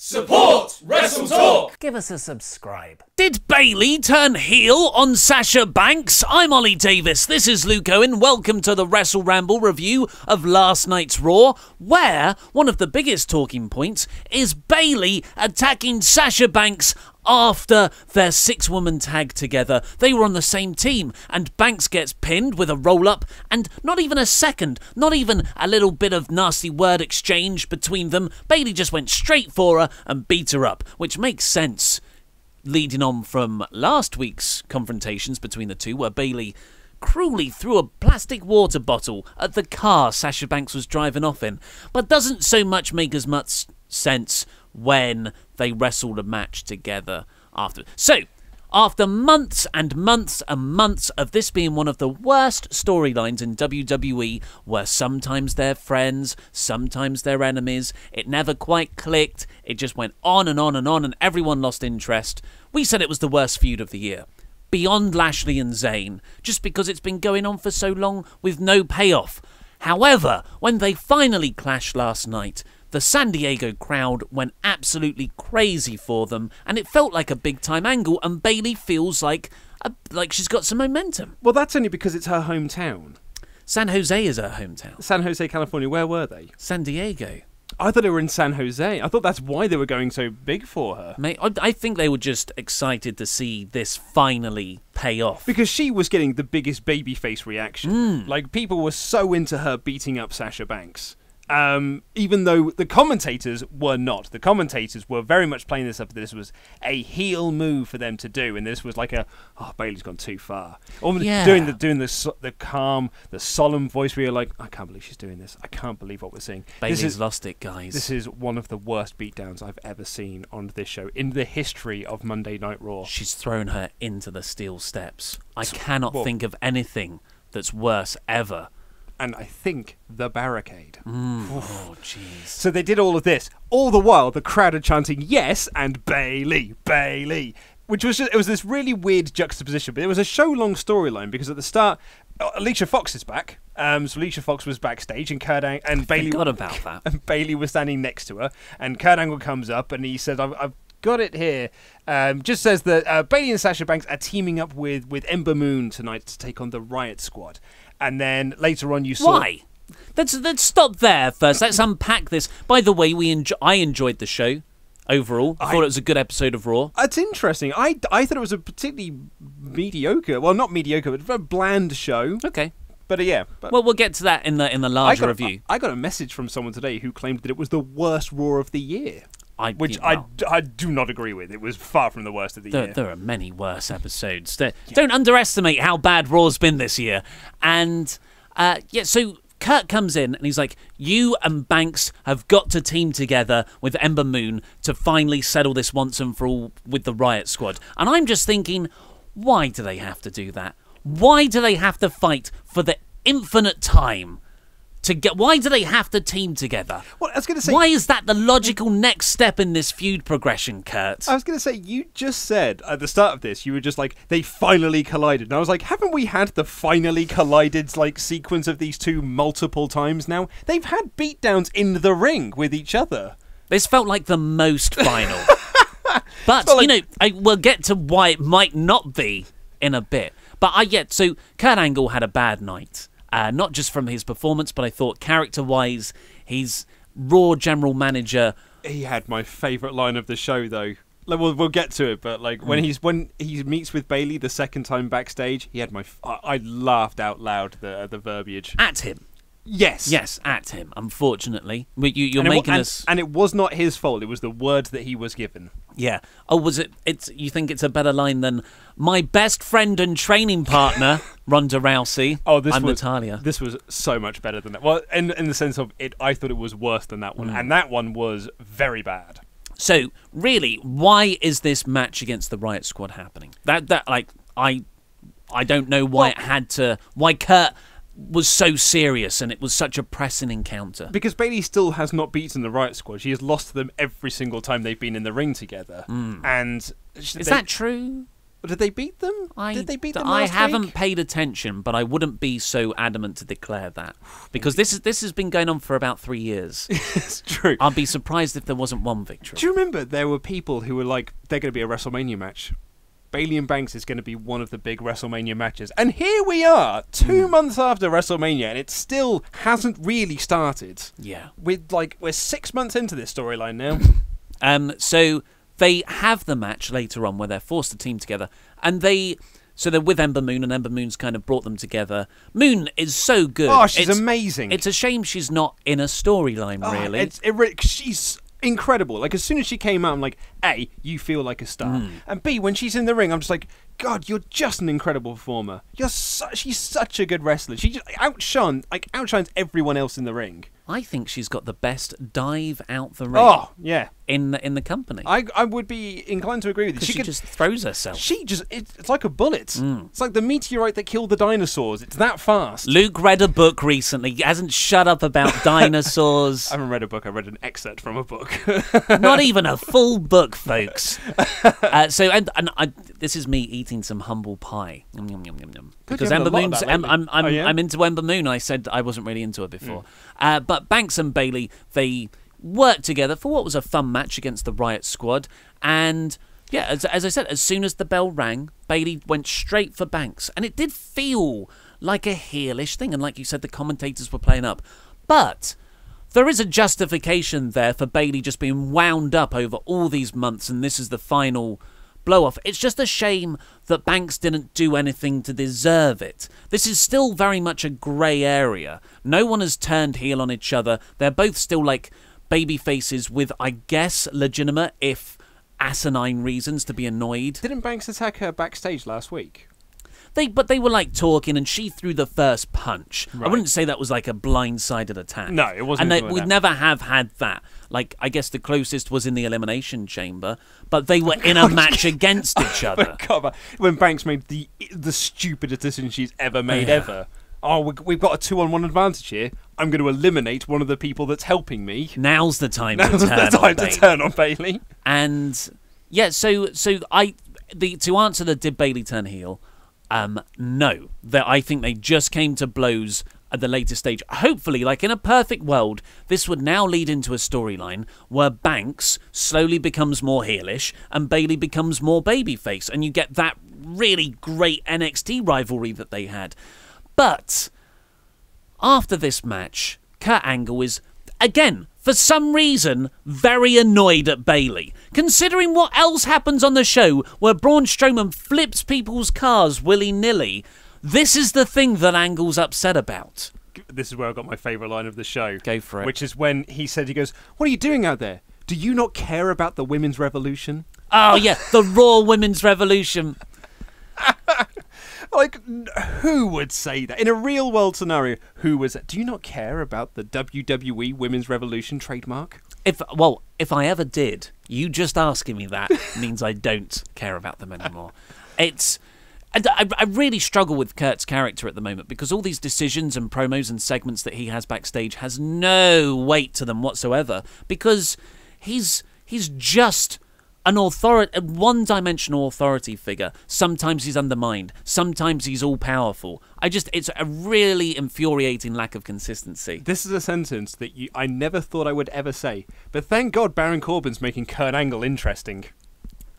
Support WrestleTalk! Give us a subscribe. Did Bayley turn heel on Sasha Banks? I'm Ollie Davis, this is Luke Owen. Welcome to the WrestleRamble review of last night's Raw, where one of the biggest talking points is Bayley attacking Sasha Banks after their six-woman tag together. They were on the same team, and Banks gets pinned with a roll-up, and not even a second, not even a little bit of nasty word exchange between them. Bayley just went straight for her and beat her up, which makes sense, leading on from last week's confrontations between the two, where Bayley cruelly threw a plastic water bottle at the car Sasha Banks was driving off in, but doesn't so much make as much sense when they wrestled a match together after. So, after months and months and months of this being one of the worst storylines in WWE, where sometimes they're friends, sometimes they're enemies, it never quite clicked, it just went on and on and on, and everyone lost interest, we said it was the worst feud of the year. Beyond Lashley and Zayn, just because it's been going on for so long with no payoff. However, when they finally clashed last night, the San Diego crowd went absolutely crazy for them, and it felt like a big-time angle, and Bayley feels like she's got some momentum. Well, that's only because it's her hometown. San Jose is her hometown. San Jose, California. Where were they? San Diego. I thought they were in San Jose. I thought that's why they were going so big for her. Mate, I think they were just excited to see this finally pay off. Because she was getting the biggest babyface reaction. Like, people were so into her beating up Sasha Banks. Even though the commentators were not. The commentators were very much playing this up. This was a heel move for them to do, and this was like Bayley's gone too far. Almost doing the calm, the solemn voice where you're like, I can't believe she's doing this. I can't believe what we're seeing. Bayley's lost it, guys. This is one of the worst beatdowns I've ever seen on this show in the history of Monday Night Raw. She's thrown her into the steel steps. I cannot think of anything that's worse ever. And I think the barricade. Oh, jeez. So they did all of this. All the while, the crowd are chanting, yes, and Bayley, Bayley. Which was it was this really weird juxtaposition. But it was a show-long storyline, because at the start, Alicia Fox is back. So Alicia Fox was backstage, and Bayley... forgot about that. And Bayley was standing next to her. And Kurt Angle comes up, and he says, I've got it here. Just says that Bayley and Sasha Banks are teaming up with Ember Moon tonight to take on the Riot Squad. And then later on you saw... Why? Let's stop there first. Let's unpack this. By the way, I enjoyed the show overall. I thought it was a good episode of Raw. It's interesting. I thought it was a particularly mediocre, well, not mediocre, but a very bland show. Okay. But yeah. Well, we'll get to that in the larger review. I got a message from someone today who claimed that it was the worst Raw of the year. I do not agree with. It was far from the worst of the year. There are many worse episodes. Don't underestimate how bad Raw's been this year. And, so Kurt comes in and he's like, you and Banks have got to team together with Ember Moon to finally settle this once and for all with the Riot Squad. And I'm just thinking, why do they have to do that? Why do they have to fight for the infinite time? Why do they have to team together? Well, I was going to say, why is that the logical next step in this feud progression, Kurt? I was going to say, you just said at the start of this, you were just like, they finally collided. And I was like, haven't we had the finally collided sequence of these two multiple times now? They've had beatdowns in the ring with each other. This felt like the most final. But, we'll get to why it might not be in a bit. But so Kurt Angle had a bad night. Not just from his performance, but I thought character-wise, he's Raw general manager. He had my favourite line of the show, though. We'll get to it, but when he meets with Bayley the second time backstage, he had I laughed out loud the verbiage at him. Yes, at him. Unfortunately, you're making us. And it was not his fault. It was the words that he was given. Yeah. Oh, was it? You think it's a better line than my best friend and training partner, Ronda Rousey? Oh, I'm Natalya. This was so much better than that. Well, in the sense of it, I thought it was worse than that one, and that one was very bad. So, really, why is this match against the Riot Squad happening? I don't know why it had to. Why Kurt was so serious and it was such a pressing encounter. Because Bayley still has not beaten the Riot Squad. She has lost to them every single time they've been in the ring together. And is that true? Did they beat them? Did they beat them last I haven't week? paid attention, but I wouldn't be so adamant to declare that because this has been going on for about 3 years. It's true. I'd be surprised if there wasn't one victory. Do you remember there were people who were like, they're going to be a WrestleMania match? Bayley and Banks is going to be one of the big WrestleMania matches. And here we are, 2 months after WrestleMania, and it still hasn't really started. Yeah. We're 6 months into this storyline now. So they have the match later on where they're forced to team together, and they're with Ember Moon, and Ember Moon's kind of brought them together. Moon is so good. Oh, she's amazing. It's a shame she's not in a storyline, really. She's incredible. Like, as soon as she came out, I'm like, A, you feel like a star. And B, when she's in the ring, I'm just like, God, you're just an incredible performer. She's such a good wrestler. She just outshines everyone else in the ring. I think she's got the best dive out the ring. Oh, yeah. In the company. I would be inclined to agree with you. She just throws herself. It's like a bullet. It's like the meteorite that killed the dinosaurs. It's that fast. Luke read a book recently. He hasn't shut up about dinosaurs. I haven't read a book. I read an excerpt from a book. Not even a full book, folks. This is me eating some humble pie. Yum, yum, yum, yum, yum. Because Ember Moon's, I'm into Ember Moon. I said I wasn't really into her before. But Banks and Bayley, they worked together for what was a fun match against the Riot Squad. And yeah, as I said, as soon as the bell rang, Bayley went straight for Banks. And it did feel like a heelish thing. And like you said, the commentators were playing up. But there is a justification there for Bayley just being wound up over all these months. And this is the final blow-off. It's just a shame that Banks didn't do anything to deserve it. This is still very much a grey area. No one has turned heel on each other. They're both still like baby faces with, I guess, legitimate, if asinine reasons to be annoyed. Didn't Banks attack her backstage last week? But they were like talking, and she threw the first punch. Right. I wouldn't say that was like a blindsided attack. No, it wasn't. And we'd never have had that. Like, I guess the closest was in the Elimination Chamber, but they were in a match against each other. God, when Banks made the stupidest decision she's ever made ever. Oh, we've got a 2-on-1 advantage here. I'm going to eliminate one of the people that's helping me. Now's the time to turn on Bayley. And yeah, to answer the did Bayley turn heel? No. I think they just came to blows at the later stage. Hopefully, like in a perfect world, this would now lead into a storyline where Banks slowly becomes more heelish and Bayley becomes more babyface, and you get that really great NXT rivalry that they had. But after this match, Kurt Angle is, again, for some reason, very annoyed at Bayley. Considering what else happens on the show, where Braun Strowman flips people's cars willy-nilly, this is the thing that Angle's upset about. This is where I got my favourite line of the show. Go for it. Which is when he goes, "What are you doing out there? Do you not care about the women's revolution?" Oh, yeah, the Raw Women's Revolution. Like, who would say that? In a real-world scenario, who was that? Do you not care about the WWE Women's Revolution trademark? If I ever did, you just asking me that means I don't care about them anymore. I really struggle with Kurt's character at the moment because all these decisions and promos and segments that he has backstage has no weight to them whatsoever because he's just an one-dimensional authority figure. Sometimes he's undermined. Sometimes he's all-powerful. It's a really infuriating lack of consistency. This is a sentence that I never thought I would ever say, but thank God Baron Corbin's making Kurt Angle interesting.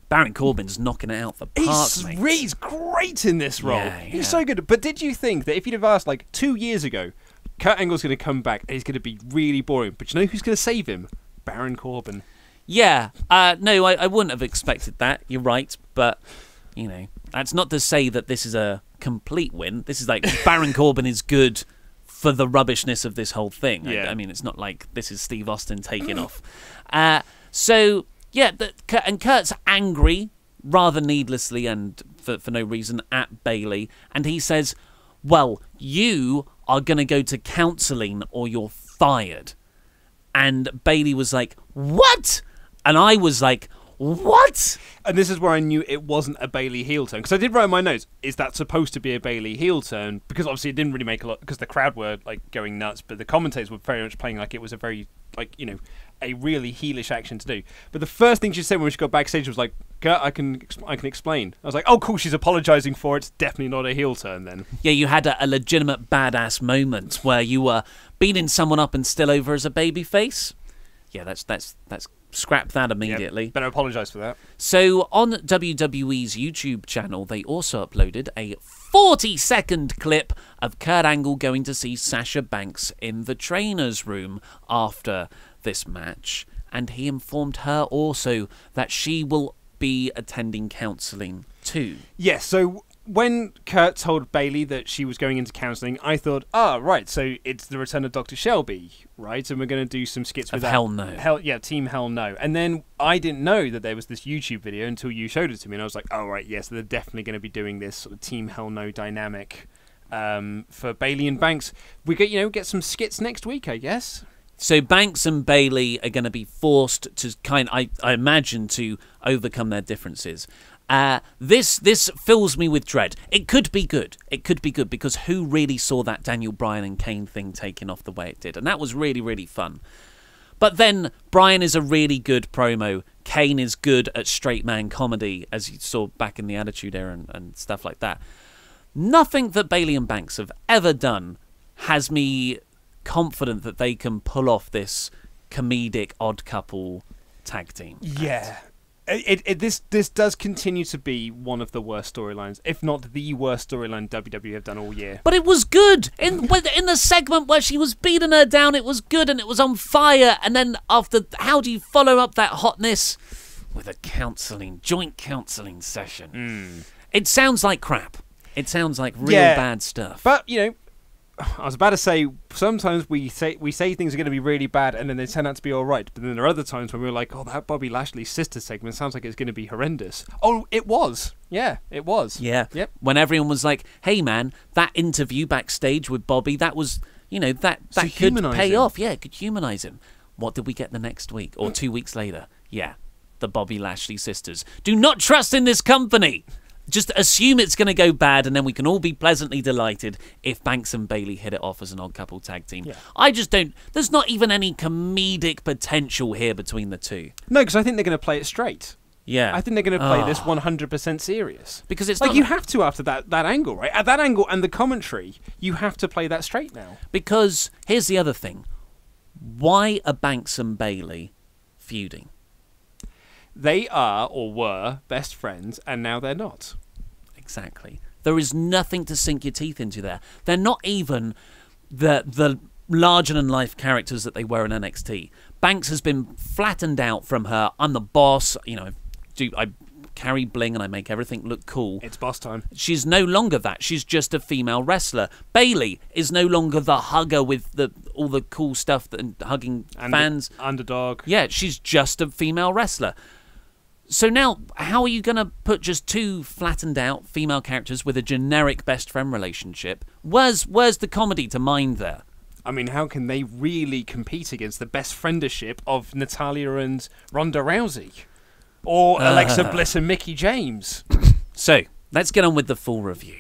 Baron Corbin's knocking it out the park, mate. He's great in this role. Yeah. He's so good. But did you think that if you'd have asked, 2 years ago, Kurt Angle's going to come back and he's going to be really boring, but you know who's going to save him? Baron Corbin. Yeah, no, I wouldn't have expected that. You're right, but, that's not to say that this is a complete win. This is like Baron Corbin is good for the rubbishness of this whole thing. Yeah. I mean, it's not like this is Steve Austin taking off. Yeah, and Kurt's angry, rather needlessly and for no reason, at Bayley, and he says, well, you are going to go to counselling or you're fired. And Bayley was like, what? And I was like, What? And this is where I knew it wasn't a Bayley heel turn, because I did write in my notes, is that supposed to be a Bayley heel turn? Because obviously it didn't really make a lot, because the crowd were like going nuts, but the commentators were very much playing like it was a very, like, you know, a really heelish action to do. But the first thing she said when she got backstage was like, Kurt, I can explain. I was like, oh cool, she's apologising for it. It's definitely not a heel turn then. Yeah, you had a legitimate badass moment where you were beating someone up and still over as a babyface. Yeah, that's scrap that immediately. Yep, better apologise for that. So on WWE's YouTube channel, they also uploaded a 40-second clip of Kurt Angle going to see Sasha Banks in the trainer's room after this match, and he informed her also that she will be attending counselling too. Yes, so when Kurt told Bayley that she was going into counselling, I thought, right, so it's the return of Dr. Shelby, right? And we're going to do some skits with that. Hell No. Team Hell No. And then I didn't know that there was this YouTube video until you showed it to me, and I was like, oh, right, yes, they're definitely going to be doing this sort of Team Hell No dynamic for Bayley and Banks. We get some skits next week, I guess. So Banks and Bayley are going to be forced to I imagine, to overcome their differences. This fills me with dread. It could be good. It could be good, because who really saw that Daniel Bryan and Kane thing taken off the way it did? And that was really, really fun. But then Bryan is a really good promo. Kane is good at straight man comedy, as you saw back in the Attitude Era and stuff like that. Nothing that Bayley and Banks have ever done has me confident that they can pull off this comedic odd couple tag team. Yeah. This does continue to be one of the worst storylines, if not the worst storyline WWE have done all year. But it was good. In the segment where she was beating her down, it was good and it was on fire. And then after, how do you follow up that hotness? With a joint counselling session. It sounds like crap. It sounds like real bad stuff. But, I was about to say, sometimes we say things are going to be really bad and then they turn out to be all right. But then there are other times when we're like, oh, that Bobby Lashley sister segment sounds like it's going to be horrendous. Oh, it was. Yeah, it was. Yeah. Yep. When everyone was like, hey, man, that interview backstage with Bobby, that was, that could pay off. Yeah, it could humanise him. What did we get the next week or 2 weeks later? Yeah, the Bobby Lashley sisters. Do not trust in this company. Just assume it's going to go bad, and then we can all be pleasantly delighted if Banks and Bayley hit it off as an odd couple tag team. Yeah. I just don't... There's not even any comedic potential here between the two. No, because I think they're going to play it straight. Yeah. I think they're going to play this 100% serious. Because it's like, not... you have to after that angle, right? At that angle and the commentary, you have to play that straight now. Because here's the other thing. Why are Banks and Bayley feuding? They are, or were, best friends, and now they're not. Exactly. There is nothing to sink your teeth into there. They're not even the larger-than-life characters that they were in NXT. Banks has been flattened out from her, I'm the boss, I carry bling and I make everything look cool. It's boss time. She's no longer that. She's just a female wrestler. Bayley is no longer the hugger with all the cool stuff and hugging fans. Underdog. Yeah, she's just a female wrestler. So now, how are you going to put just two flattened out female characters with a generic best friend relationship? Where's the comedy to mind there? I mean, how can they really compete against the best friendship of Natalya and Ronda Rousey? Or Alexa Bliss and Mickie James? So, let's get on with the full review.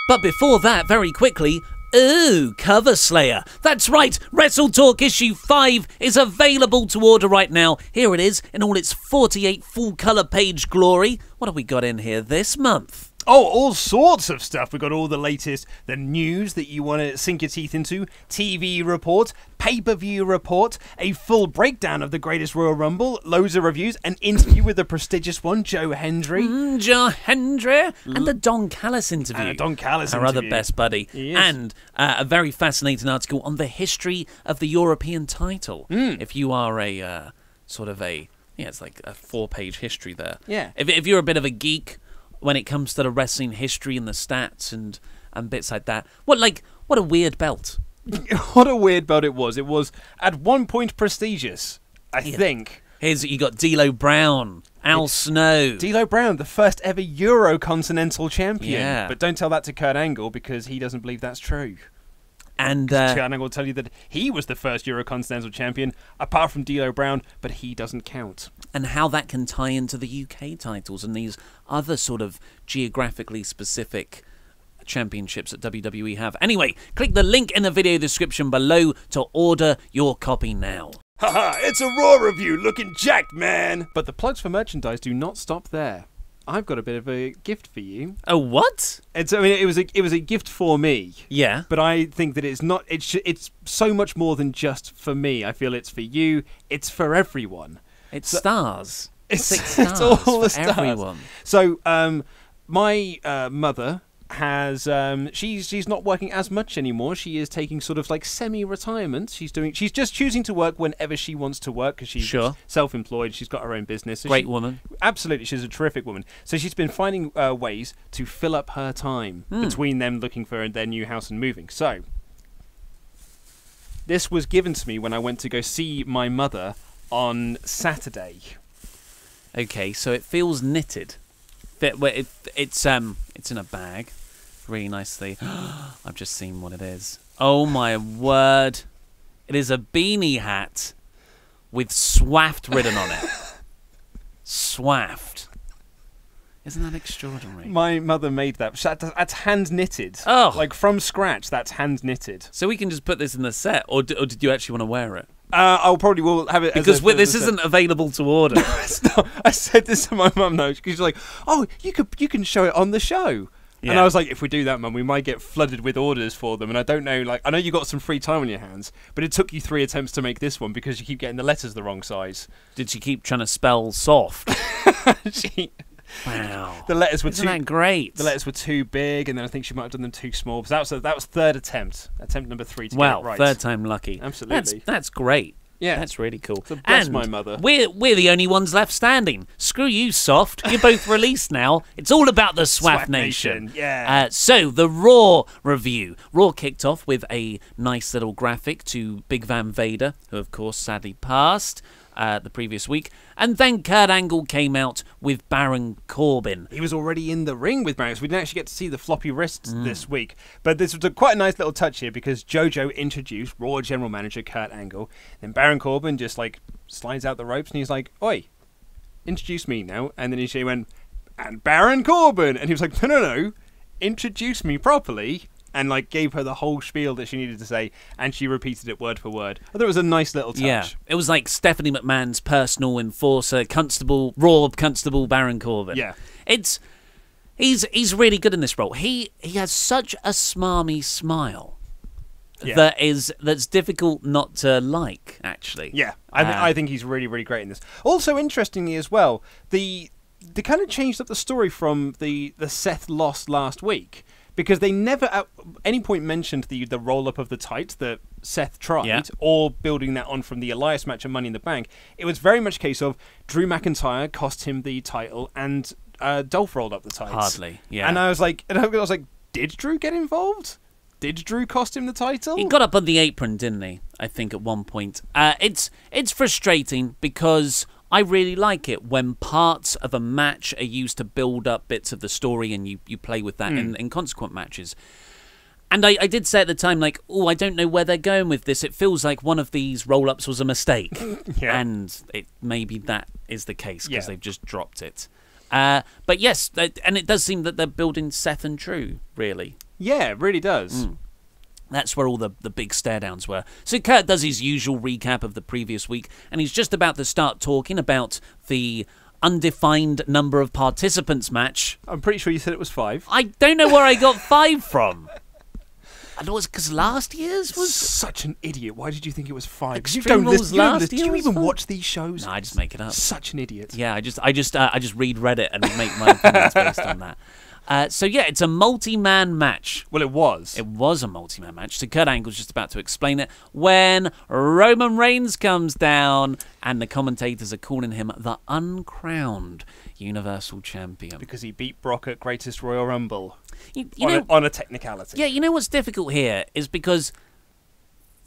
But before that, very quickly... Ooh, Cover Slayer. That's right, WrestleTalk issue 5 is available to order right now. Here it is, in all its 48 full-colour page glory. What have we got in here this month? Oh, all sorts of stuff. We've got all the latest, the news that you want to sink your teeth into, TV report, pay-per-view report, a full breakdown of the greatest Royal Rumble, loads of reviews, an interview with the prestigious one, Joe Hendry. Joe Hendry, and the Don Callis interview. And a Don Callis our other best buddy. And a very fascinating article on the history of the European title. If you are a it's like a 4-page history there. Yeah. If you're a bit of a geek when it comes to the wrestling history and the stats and bits like that. What a weird belt. What a weird belt it was. It was at one point prestigious, I think. You got D'Lo Brown, Al Snow. D'Lo Brown, the first ever Euro Continental champion. Yeah. But don't tell that to Kurt Angle because he doesn't believe that's true. And Kurt Angle will tell you that he was the first Eurocontinental champion, apart from D'Lo Brown, but he doesn't count. And how that can tie into the UK titles and these other sort of geographically specific championships that WWE have. Anyway, click the link in the video description below to order your copy now. Haha, it's a Raw review looking jacked, man! But the plugs for merchandise do not stop there. I've got a bit of a gift for you. Oh, what? It was a gift for me. Yeah. But I think that it's not. It's so much more than just for me. I feel it's for you. It's for everyone. It's stars. It's 6 stars all for the stars. everyone. So, my mother has she's not working as much anymore. She is taking sort of like semi-retirement. She's just choosing to work whenever she wants to work because she's self-employed. She's got her own business. So Great woman. Absolutely, she's a terrific woman. So she's been finding ways to fill up her time between them looking for their new house and moving. So this was given to me when I went to go see my mother on Saturday. Okay, so it feels knitted. It's in a bag. Really nicely. I've just seen what it is. Oh my word. It is a beanie hat with SWAFT written on it. SWAFT. Isn't that extraordinary? My mother made that. That's hand knitted. Oh. Like from scratch, that's hand knitted. So we can just put this in the set, or did you actually want to wear it? I'll probably will have it because this isn't available to order. No, it's not. I said this to my mum, though, because she's like, "Oh, you can show it on the show." Yeah. And I was like, "If we do that, Mum, we might get flooded with orders for them." And I don't know, like, I know you got some free time on your hands, but it took you 3 attempts to make this one because you keep getting the letters the wrong size. Did she keep trying to spell soft? Wow. The letters were Isn't that great? The letters were too big, and then I think she might have done them too small. So that was third attempt number 3 to get it right. Third time lucky. Absolutely. That's great. Yeah, that's really cool. So bless my mother. We're the only ones left standing. Screw you, Soft. You're both released now. It's all about the SWAF Nation. Yeah. So the Raw review. Raw kicked off with a nice little graphic to Big Van Vader, who of course sadly passed the previous week, and then Kurt Angle came out with Baron Corbin. He was already in the ring with Baron, so we didn't actually get to see the floppy wrists this week. But this was quite a nice little touch here because JoJo introduced Raw General Manager Kurt Angle, then Baron Corbin just like slides out the ropes and he's like, "Oi, introduce me now." And then she went, "And Baron Corbin," and he was like, "No, introduce me properly." And like gave her the whole spiel that she needed to say, and she repeated it word for word. I thought it was a nice little touch. Yeah, it was like Stephanie McMahon's personal enforcer, Raw Constable Baron Corbin. Yeah, he's really good in this role. He has such a smarmy smile that's difficult not to like. Actually, yeah, I think he's really, really great in this. Also, interestingly as well, they kind of changed up the story from the Seth loss last week. Because they never at any point mentioned the roll-up of the tights that Seth tried, or building that on from the Elias match and Money in the Bank. It was very much a case of Drew McIntyre cost him the title, and Dolph rolled up the tights. Hardly, yeah. And I was like, did Drew get involved? Did Drew cost him the title? He got up on the apron, didn't he? I think at one point. It's frustrating because I really like it when parts of a match are used to build up bits of the story and you play with that in consequent matches. And I did say at the time, like, oh, I don't know where they're going with this. It feels like one of these roll-ups was a mistake. And maybe that is the case because they've just dropped it. But yes, and it does seem that they're building Seth and Drew, really. Yeah, it really does. That's where all the big stare-downs were. So Kurt does his usual recap of the previous week, and he's just about to start talking about the undefined number of participants match. I'm pretty sure you said it was 5. I don't know where I got 5 from. And it was because last year's was... Such an idiot. Why did you think it was 5? Extreme Rules last year. Do you even watch these shows? No, I just make it up. Such an idiot. Yeah, I just read Reddit and make my opinions based on that. So yeah, it's a multi-man match. Well, it was. It was a multi-man match. So Kurt Angle's just about to explain it when Roman Reigns comes down and the commentators are calling him the uncrowned Universal Champion. Because he beat Brock at Greatest Royal Rumble. On a technicality. Yeah, you know what's difficult here is because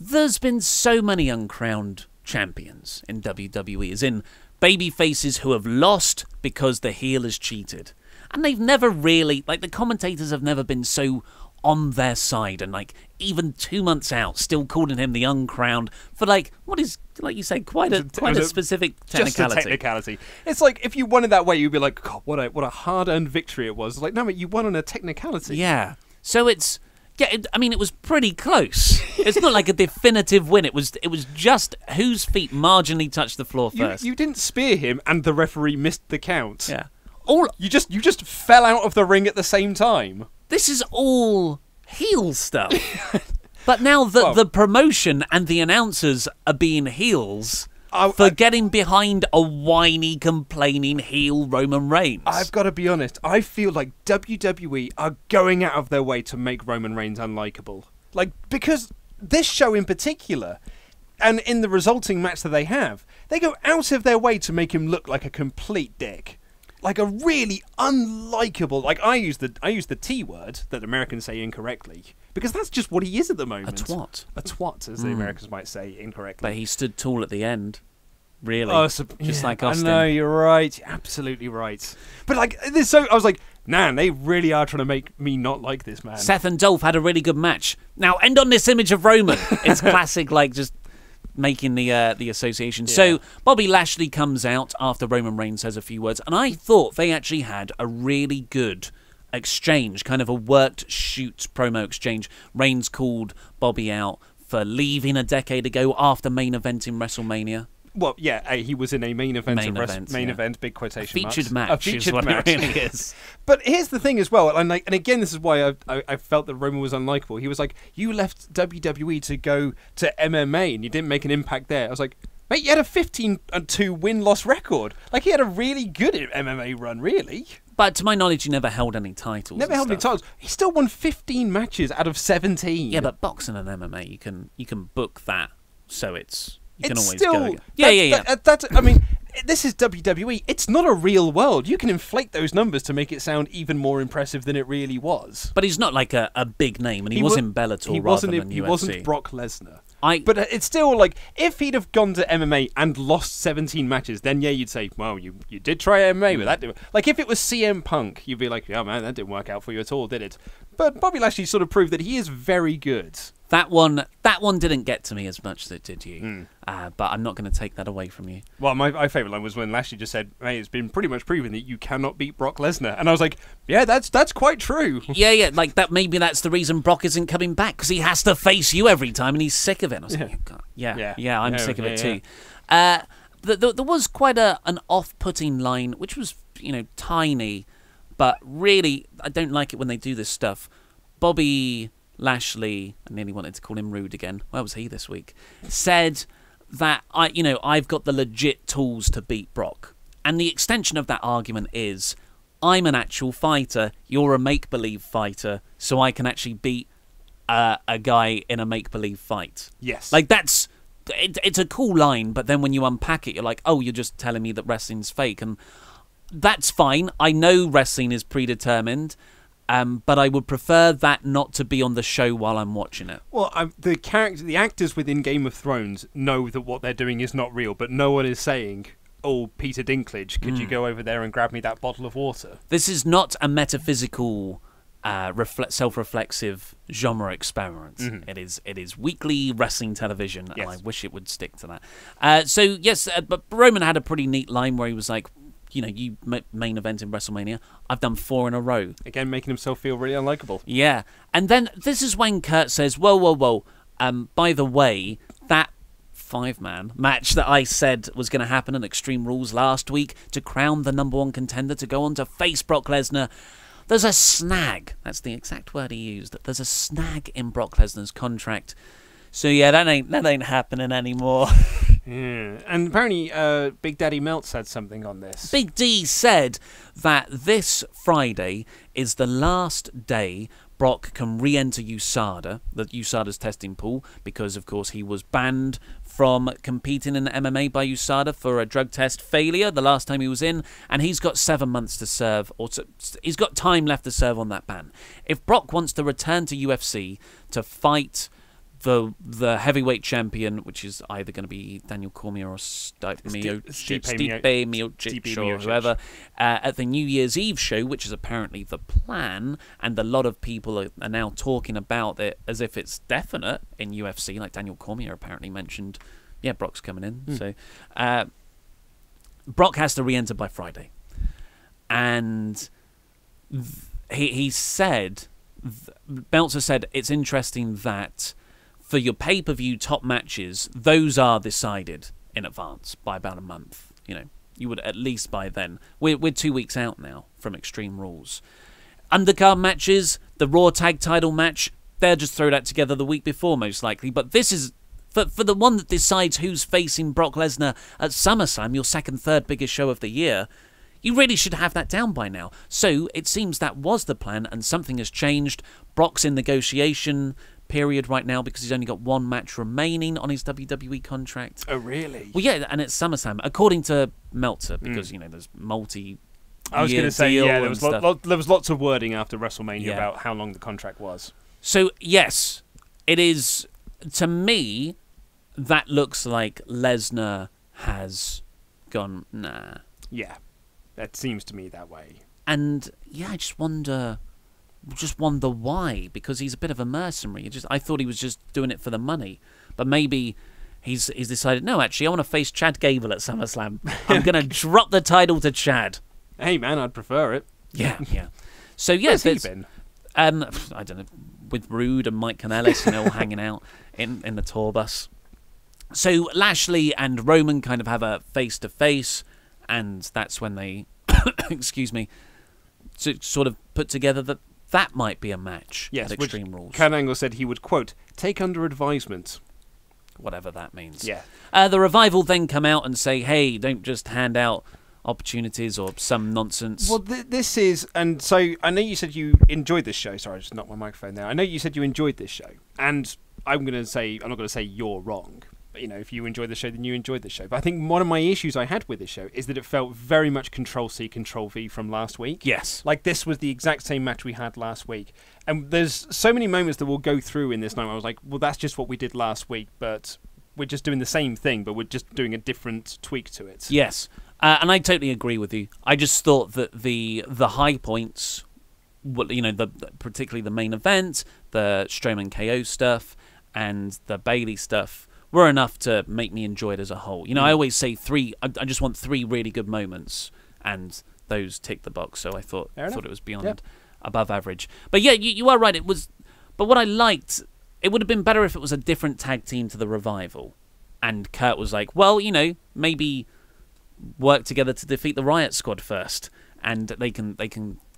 there's been so many uncrowned champions in WWE, as in baby faces who have lost because the heel has cheated. And they've never really, like the commentators have never been so on their side, and like even 2 months out, still calling him the uncrowned for like what is, like you say, quite a specific technicality. Just a technicality. It's like if you won it that way, you'd be like, God, what a hard-earned victory it was. It's like, no, but you won on a technicality. Yeah. So it's. Yeah, it was pretty close. It's not like a definitive win. It was just whose feet marginally touched the floor first. You didn't spear him, and the referee missed the count. Yeah. You just fell out of the ring at the same time. This is all heel stuff. But now the promotion and the announcers are being heels for getting behind a whiny, complaining heel Roman Reigns. I've got to be honest. I feel like WWE are going out of their way to make Roman Reigns unlikable. Like, because this show in particular, and in the resulting match that they have, they go out of their way to make him look like a complete dick. Like a really unlikable. Like I use the T word that Americans say incorrectly because that's just what he is at the moment. A twat. A twat, as the Americans might say incorrectly. But he stood tall at the end. Really, just like Austin. I know, you're right. You're absolutely right. But like this, so I was like, man, they really are trying to make me not like this man. Seth and Dolph had a really good match. Now end on this image of Roman. It's classic, like just making the association. Yeah. So Bobby Lashley comes out after Roman Reigns says a few words, and I thought they actually had a really good exchange, kind of a worked shoot promo exchange. Reigns called Bobby out for leaving a decade ago after main eventing WrestleMania. Well, yeah, he was in a main event, big quotation marks. Featured match is what it really is. But here's the thing as well, and again, this is why I felt that Roman was unlikable. He was like, you left WWE to go to MMA, and you didn't make an impact there. I was like, mate, you had a 15-2 win-loss record. Like, he had a really good MMA run, really. But to my knowledge, he never held any titles. Any titles. He still won 15 matches out of 17. Yeah, but boxing and MMA, you can book that, so it's... You can always still, go again. Yeah. I mean, this is WWE. It's not a real world. You can inflate those numbers to make it sound even more impressive than it really was. But he's not like a big name, and he was in Bellator rather than UFC. He wasn't Brock Lesnar. But it's still like, if he'd have gone to MMA and lost 17 matches, then yeah, you'd say, well, you did try MMA, but that didn't. Like, if it was CM Punk, you'd be like, oh man, that didn't work out for you at all, did it? But Bobby Lashley sort of proved that he is very good. That one didn't get to me as much as it did you. But I'm not going to take that away from you. Well, my favourite line was when Lashley just said, hey, it's been pretty much proven that you cannot beat Brock Lesnar. And I was like, yeah, that's quite true. Yeah, like that. Maybe that's the reason Brock isn't coming back, because he has to face you every time and he's sick of it. And I was like, I'm sick of it too. There was quite an off-putting line, which was, tiny, but really, I don't like it when they do this stuff. Bobby Lashley, I nearly wanted to call him rude again. Where was he this week? Said that I've got the legit tools to beat Brock. And the extension of that argument is, I'm an actual fighter, you're a make-believe fighter, so I can actually beat a guy in a make-believe fight. Yes. Like, it's a cool line, but then when you unpack it, you're like, oh, you're just telling me that wrestling's fake. And that's fine. I know wrestling is predetermined, but I would prefer that not to be on the show while I'm watching it. Well, the actors within Game of Thrones know that what they're doing is not real, but no one is saying, oh, Peter Dinklage, could you go over there and grab me that bottle of water? This is not a metaphysical, self-reflexive genre experiment. It is weekly wrestling television, and I wish it would stick to that. But Roman had a pretty neat line where he was like, you main event in WrestleMania. I've done 4 in a row. Again, making himself feel really unlikable. Yeah. And then this is when Kurt says, whoa. By the way, that 5-man match that I said was going to happen in Extreme Rules last week to crown the #1 contender to go on to face Brock Lesnar, there's a snag. That's the exact word he used. There's a snag in Brock Lesnar's contract. So yeah, that ain't happening anymore. Yeah, and apparently Big Daddy Melt said something on this. Big D said that this Friday is the last day Brock can re-enter USADA's testing pool, because of course he was banned from competing in MMA by USADA for a drug test failure the last time he was in, and he's got 7 months to serve, he's got time left to serve on that ban. If Brock wants to return to UFC to fight the heavyweight champion, which is either going to be Daniel Cormier or Stipe Miocic or whoever, at the New Year's Eve show, which is apparently the plan, and a lot of people are now talking about it as if it's definite in UFC, like Daniel Cormier apparently mentioned, yeah, Brock's coming in. So Brock has to re-enter by Friday. And he said, Meltzer said, it's interesting that for your pay-per-view top matches, those are decided in advance by about a month. You know, you would at least by then. We're 2 weeks out now from Extreme Rules. Undercard matches, the Raw Tag Title match, they'll just throw that together the week before most likely. But this is for the one that decides who's facing Brock Lesnar at SummerSlam, your second, third biggest show of the year. You really should have that down by now. So it seems that was the plan, and something has changed. Brock's in negotiation period right now because he's only got one match remaining on his WWE contract. Oh, really? Well, yeah, and it's SummerSlam, according to Meltzer, because, you know, there's multi. I was going to say, yeah, there was lots of wording after WrestleMania about how long the contract was. So, yes, it is, to me, that looks like Lesnar has gone, nah. Yeah, that seems to me that way. And, yeah, I just wonder why, because he's a bit of a mercenary. I thought he was just doing it for the money. But maybe he's decided, no, actually, I want to face Chad Gable at SummerSlam. I'm going to drop the title to Chad. Hey, man, I'd prefer it. Yeah. So, yes, Where's he been? I don't know, with Rude and Mike Kanellis, all hanging out in the tour bus. So Lashley and Roman kind of have a face-to-face, and that's when they, excuse me, sort of put together that might be a match at Extreme Rules. Kurt Angle said he would, quote, take under advisement. Whatever that means. Yeah. The Revival then come out and say, hey, don't just hand out opportunities or some nonsense. Well, this is, and so I know you said you enjoyed this show. Sorry, I just knocked my microphone there. I know you said you enjoyed this show, and I'm not going to say you're wrong. But, you know, if you enjoyed the show, then you enjoyed the show. But I think one of my issues I had with this show is that it felt very much Control-C, Control-V from last week. Yes. Like, this was the exact same match we had last week. And there's so many moments that we'll go through in this night where I was like, well, that's just what we did last week, but we're just doing the same thing, but we're just doing a different tweak to it. Yes. And I totally agree with you. I just thought that the high points, you know, particularly the main event, the Strowman KO stuff, and the Bayley stuff, were enough to make me enjoy it as a whole. You know, I always say I just want 3 really good moments, and those tick the box. So I thought it was beyond above average. But yeah, you are right. It was. But what I liked, it would have been better if it was a different tag team to the Revival, and Kurt was like, well, you know, maybe work together to defeat the Riot Squad first, and they can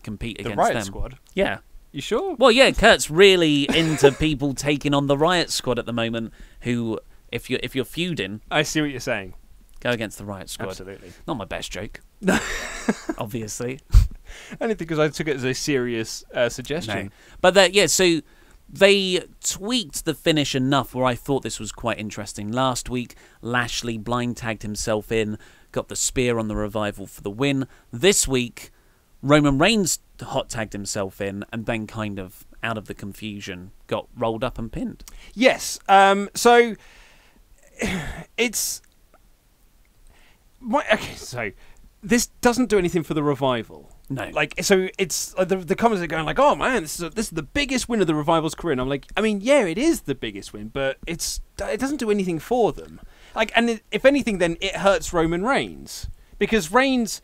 compete against them. The Riot Squad? Yeah. You sure? Well, yeah, Kurt's really into people taking on the Riot Squad at the moment, who, if you're feuding... I see what you're saying. Go against the Riot Squad. Absolutely. Not my best joke. Obviously. Only because I took it as a serious suggestion. No. But so they tweaked the finish enough where I thought this was quite interesting. Last week, Lashley blind tagged himself in, got the spear on the Revival for the win. This week, Roman Reigns hot tagged himself in, and then kind of out of the confusion got rolled up and pinned. Yes. So it's so this doesn't do anything for the Revival. No. Like, so it's the comments are going like, oh man, this is the biggest win of the Revival's career. And I'm like, I mean, yeah, it is the biggest win, but it doesn't do anything for them. Like, and if anything, then it hurts Roman Reigns, because Reigns,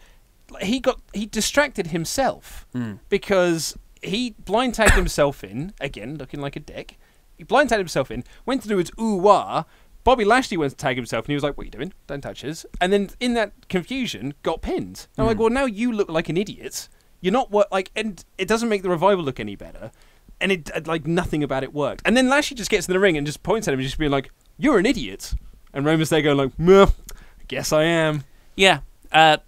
he distracted himself because he blind tagged himself in, again looking like a dick. He blind tagged himself in, went to do his ooh-wah. Bobby Lashley went to tag himself, and he was like, what are you doing? Don't touch us. And then in that confusion, got pinned. And I'm like, well, now you look like an idiot. You're not and it doesn't make the Revival look any better. And it, like, nothing about it worked. And then Lashley just gets in the ring and just points at him and just being like, you're an idiot. And Roman's there going like, meh, I guess I am. Yeah. I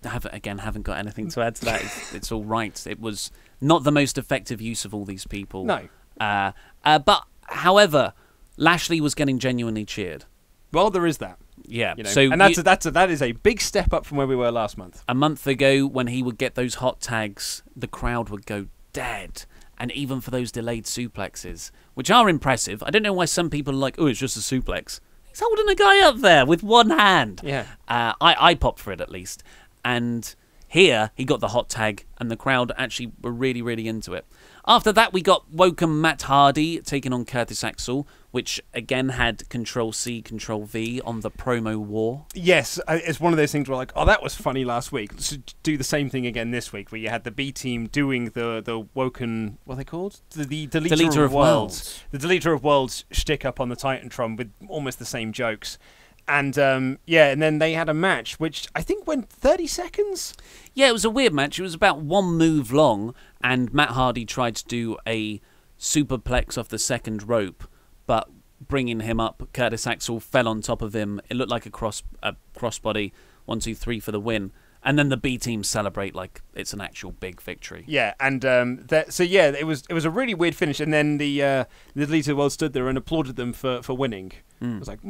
haven't got anything to add to that. It's all right. It was not the most effective use of all these people. No. But, however, Lashley was getting genuinely cheered. Well, there is that. Yeah. You know? So and that is a big step up from where we were last month. A month ago, when he would get those hot tags, the crowd would go dead. and even for those delayed suplexes, which are impressive. I don't know why some people are like, oh, it's just a suplex. He's holding a guy up there with one hand. Yeah. I popped for it at least. And here, he got the hot tag, and the crowd actually were really, really into it. After that, we got Woken Matt Hardy taking on Curtis Axel, which again had Control-C, Control-V on the promo war. Yes, it's one of those things where like, oh, that was funny last week. Let's do the same thing again this week, where you had the B team doing the Woken, what are they called? The Deleter of Worlds. The Deleter of Worlds shtick up on the Titantron with almost the same jokes. And, and then they had a match, which I think went 30 seconds? Yeah, it was a weird match. It was about one move long, and Matt Hardy tried to do a superplex off the second rope, but bringing him up, Curtis Axel fell on top of him. It looked like a crossbody, 1, 2, 3 for the win. And then the B team celebrate like it's an actual big victory. Yeah, and it was a really weird finish. And then the Deleter World stood there and applauded them for winning. I was like,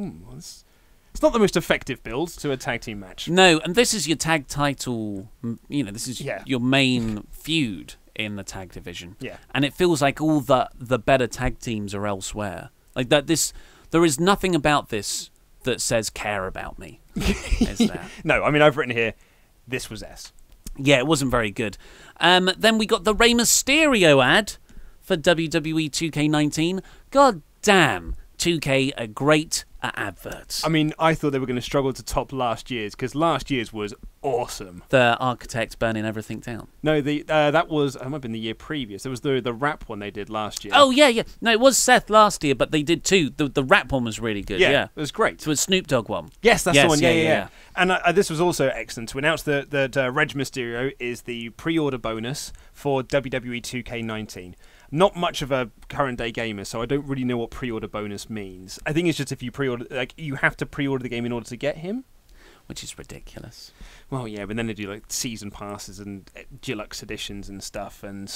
it's not the most effective build to a tag team match. No, and this is your tag title, this is your main feud in the tag division. Yeah. And it feels like all the better tag teams are elsewhere. Like that there is nothing about this that says care about me. Is there? No, I mean, I've written here, this was S. Yeah, it wasn't very good. Then we got the Rey Mysterio ad for WWE 2K19. God damn, 2K are great at adverts. I mean, I thought they were going to struggle to top last year's, because last year's was awesome. The architect burning everything down. No, that was, it might have been the year previous. It was the rap one they did last year. Oh, yeah. No, it was Seth last year, but they did two. The rap one was really good, yeah. It was great. So it was Snoop Dogg one. Yes, that's the one, yeah. And this was also excellent to announce that Reg Mysterio is the pre-order bonus for WWE 2K19. Not much of a current day gamer, so I don't really know what pre-order bonus means. I think it's just if you pre-order, like you have to pre-order the game in order to get him, which is ridiculous. Well, yeah, but then they do like season passes and deluxe editions and stuff, and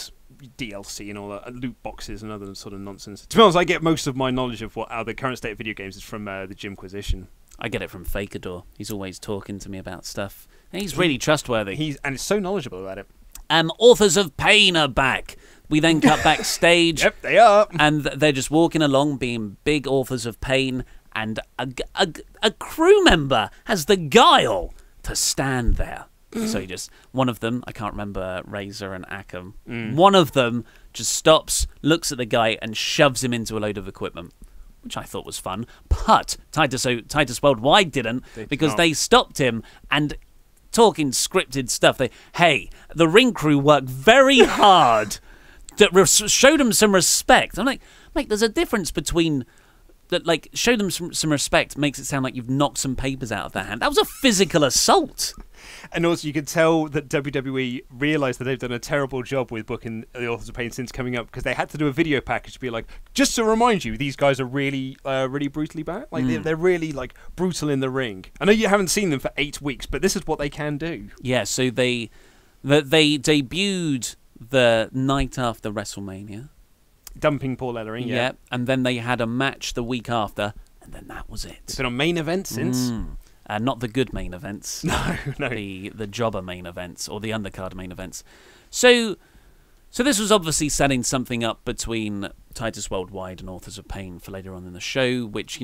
DLC and all that, loot boxes and other sort of nonsense. To be honest, I get most of my knowledge of what the current state of video games is from the Jimquisition. I get it from Fakador. He's always talking to me about stuff. And he's really trustworthy. And he's so knowledgeable about it. Authors of Pain are back. We then cut backstage. Yep, they are. And they're just walking along being big authors of pain, and a crew member has the guile to stand there. So one of them, I can't remember Razor and Akam, one of them just stops, looks at the guy, and shoves him into a load of equipment, which I thought was fun. But Titus Worldwide didn't, because they stopped him and talking scripted stuff. The ring crew worked very hard. Showed them some respect. I'm like, mate, there's a difference between that. Like, show them some respect makes it sound like you've knocked some papers out of their hand. That was a physical assault. And also, you could tell that WWE realised that they've done a terrible job with booking the Authors of Pain since coming up, because they had to do a video package to be like, just to remind you, these guys are really, really brutally bad. Like they're really like brutal in the ring. I know you haven't seen them for 8 weeks, but this is what they can do. Yeah. So they debuted the night after WrestleMania, dumping Paul Ellering, yeah, and then they had a match the week after, and then that was it. It's been on main event since. Not the good main events. No. The jobber main events or the undercard main events. So this was obviously setting something up between Titus Worldwide and Authors of Pain for later on in the show, which,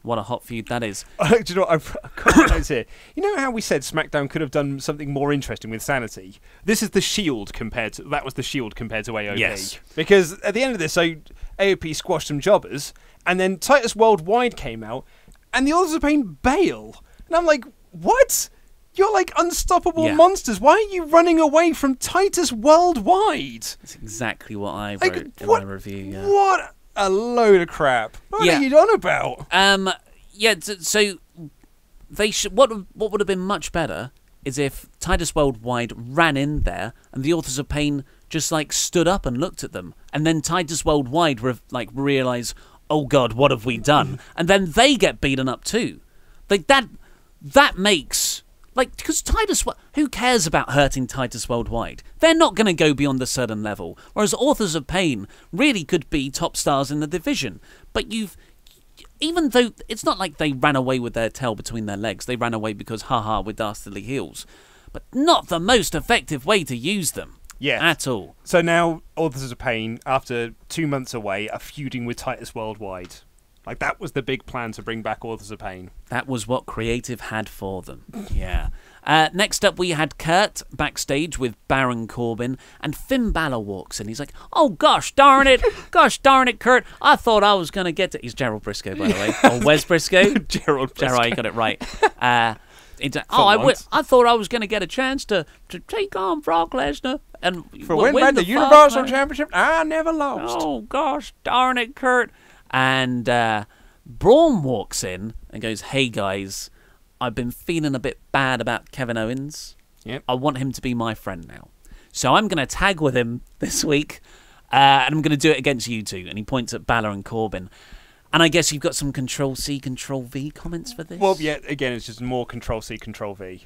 what a hot feud that is. Do you know what? I've got my notes here. You know how we said SmackDown could have done something more interesting with Sanity? This is the Shield that was the Shield compared to AOP. Yes. Because at the end of this, so AOP squashed some jobbers, and then Titus Worldwide came out, and the Authors of Pain bail. And I'm like, what? You're like unstoppable monsters. Why are you running away from Titus Worldwide? That's exactly what I wrote in my review. Yeah. What a load of crap. What are you on about? So they what would have been much better is if Titus Worldwide ran in there and the Authors of Pain just like stood up and looked at them, and then Titus Worldwide realize, oh God, what have we done? And then they get beaten up too. Like that makes, like, because who cares about hurting Titus Worldwide? They're not going to go beyond a certain level. Whereas Authors of Pain really could be top stars in the division. But even though it's not like they ran away with their tail between their legs, they ran away because, haha, we're dastardly heels. But not the most effective way to use them. Yeah. At all. So now, Authors of Pain, after 2 months away, are feuding with Titus Worldwide. Like, that was the big plan, to bring back Authors of Pain. That was what creative had for them. Yeah. Next up, we had Kurt backstage with Baron Corbin, and Finn Balor walks in. He's like, "Oh, gosh darn it. Gosh darn it, Kurt. I thought I was going to get to..." He's Gerald Briscoe, by the way. Or Wes Briscoe? Gerald Briscoe. Gerald, you got it right. I thought I was going to get a chance to take on Brock Lesnar and win back the Universal Championship. I never lost. Oh, gosh darn it, Kurt. And Braun walks in and goes, "Hey, guys, I've been feeling a bit bad about Kevin Owens. Yep. I want him to be my friend now. So I'm going to tag with him this week, and I'm going to do it against you two." And he points at Balor and Corbin. And I guess you've got some Control-C, Control-V comments for this? Well, yeah, again, it's just more Control-C, Control-V.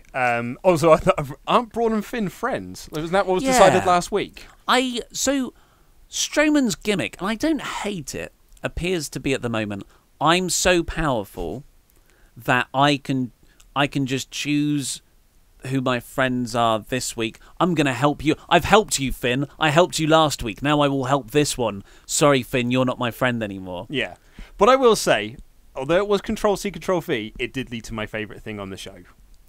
Also, I thought, aren't Braun and Finn friends? Wasn't that what was decided last week? So, Strowman's gimmick, and I don't hate it, appears to be at the moment, I'm so powerful that I can just choose who my friends are this week. I'm going to help you. I've helped you, Finn. I helped you last week. Now I will help this one. Sorry, Finn, you're not my friend anymore. Yeah. But I will say, although it was Control-C, Control-V, it did lead to my favourite thing on the show.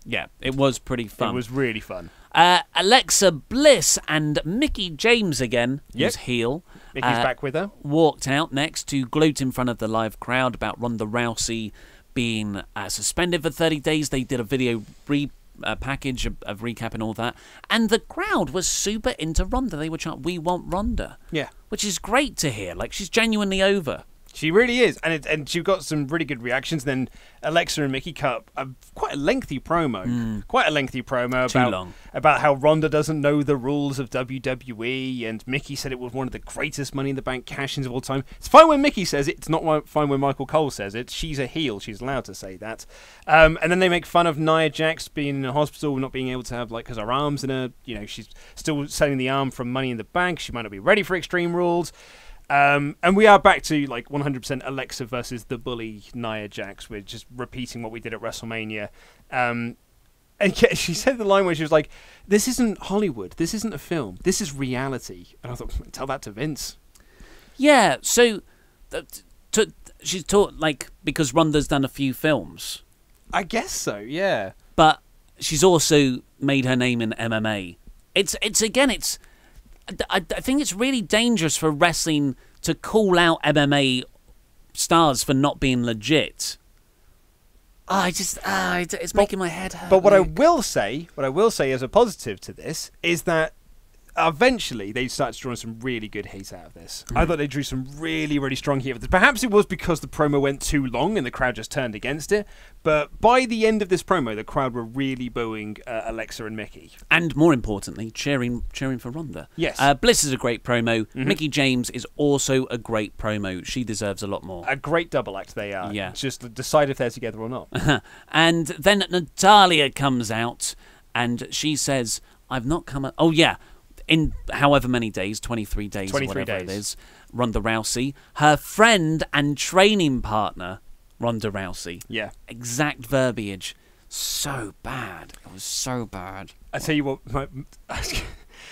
Yeah, it was pretty fun. It was really fun. Alexa Bliss and Mickie James again, who's heel. Mickey's back with her. Walked out next to gloat in front of the live crowd about Ronda Rousey being suspended for 30 days. They did a video package of recap and all that. And the crowd was super into Ronda. They were chanting, "We want Ronda." Yeah. Which is great to hear. Like, she's genuinely over. She really is, and she got some really good reactions. Then Alexa and Mickie cut quite a lengthy promo, about how Ronda doesn't know the rules of WWE, and Mickie said it was one of the greatest Money in the Bank cash-ins of all time. It's fine when Mickie says it. It's not fine when Michael Cole says it. She's a heel. She's allowed to say that. And then they make fun of Nia Jax being in a hospital, not being able to have, like, because her arm's in her, she's still selling the arm from Money in the Bank. She might not be ready for Extreme Rules. And we are back to like 100% Alexa versus the bully Nia Jax. We're just repeating what we did at WrestleMania. And yeah, she said the line where she was like, "This isn't Hollywood. This isn't a film. This is reality." And I thought, tell that to Vince. Yeah, so she's taught, like, because Ronda's done a few films. I guess so, yeah. But she's also made her name in MMA. I think it's really dangerous for wrestling to call out MMA stars for not being legit. It's making my head hurt. But what I will say as a positive to this is that eventually they started drawing some really good heat out of this. I thought they drew some really, really strong heat out of this. Perhaps it was because the promo went too long and the crowd just turned against it. But by the end of this promo, the crowd were really booing Alexa and Mickie. And more importantly, cheering for Ronda. Yes. Bliss is a great promo. Mickie James is also a great promo. She deserves a lot more. A great double act they are. Yeah. Just decide if they're together or not. And then Natalya comes out and she says, "I've not come..." Oh, yeah. In however many days, 23 days or whatever it is, Ronda Rousey, her friend and training partner, Ronda Rousey. Yeah. Exact verbiage. So bad. It was so bad. I tell you what,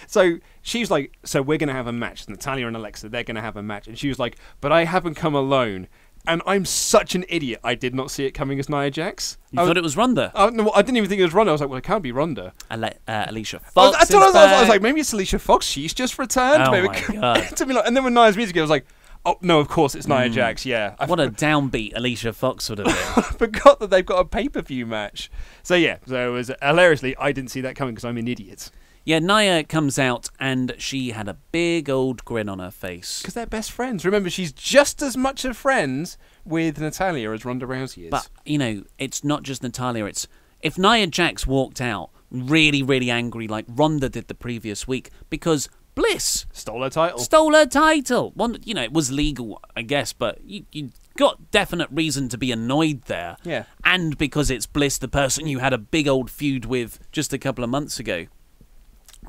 so she was like, "So we're going to have a match. Natalya and Alexa, they're going to have a match." And she was like, "But I haven't come alone." And I'm such an idiot. I did not see it coming as Nia Jax. You thought it was Ronda? No, I didn't even think it was Ronda. I was like, well, it can't be Ronda. Alicia Fox I was like, maybe it's Alicia Fox. She's just returned. Oh, maybe my God. And then when Nia's music, I was like, oh, no, of course it's Nia Jax, yeah. What a downbeat Alicia Fox would have been. I forgot that they've got a pay-per-view match. So, yeah, it was hilariously, I didn't see that coming because I'm an idiot. Yeah, Nia comes out and she had a big old grin on her face. Because they're best friends. Remember, she's just as much a friend with Natalya as Ronda Rousey is. But, it's not just Natalya. It's if Nia Jax walked out really, really angry like Ronda did the previous week because Bliss stole her title. It was legal, I guess, but you got definite reason to be annoyed there. Yeah. And because it's Bliss, the person you had a big old feud with just a couple of months ago.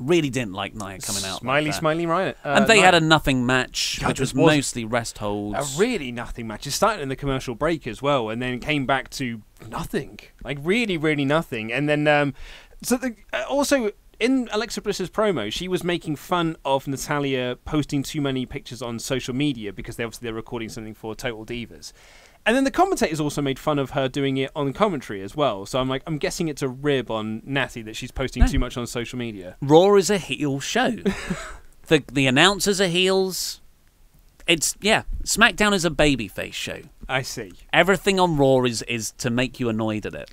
Really didn't like Nia coming out. Smiley, right? And they had a nothing match, which was mostly rest holds. A really nothing match. It started in the commercial break as well, and then came back to nothing. Like, really, really nothing. And then, also, in Alexa Bliss's promo, she was making fun of Natalya posting too many pictures on social media because they're recording something for Total Divas. And then the commentators also made fun of her doing it on commentary as well. So I'm guessing it's a rib on Natty that she's posting too much on social media. Raw is a heel show. The announcers are heels. SmackDown is a babyface show. I see. Everything on Raw is to make you annoyed at it.